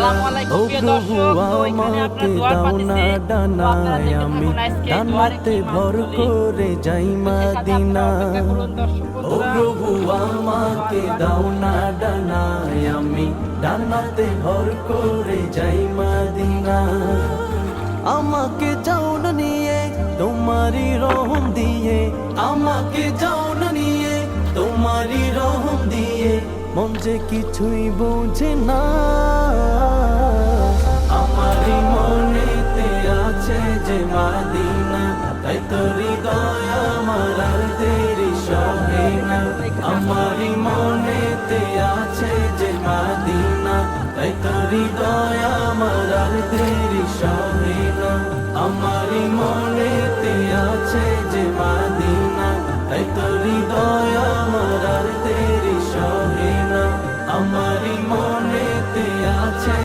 আসসালামু আলাইকুম প্রিয় দর্শক, তো এখানে আপনারা দোয়ার পাচ্ছেন, তো আপনারা দেখতে থাকুন আজকে দোয়ারে কি ভর করে যাই মাদিনা। ও প্রভু আমাকে দাও না ডানায়, আমি ডানাতে ভর করে যাই মাদিনা। আমাকে যাও না নিয়ে তোমারই রহম দিয়ে, আমাকে যাও না নিয়ে তোমারই রহম দিয়ে, মন যে কিছুই বোঝে না। আমারই মনেতে আছে যে মাদিনা, তাই তো হৃদয় আমার আর দেরি সহে না। আমারই মনেতে আছে যে মাদিনা, তাই তো হৃদয় আমার আর দেরি সহে না। আমারই মনেতে আছে যে মাদিনা, তাই তো হৃদয় আমার আর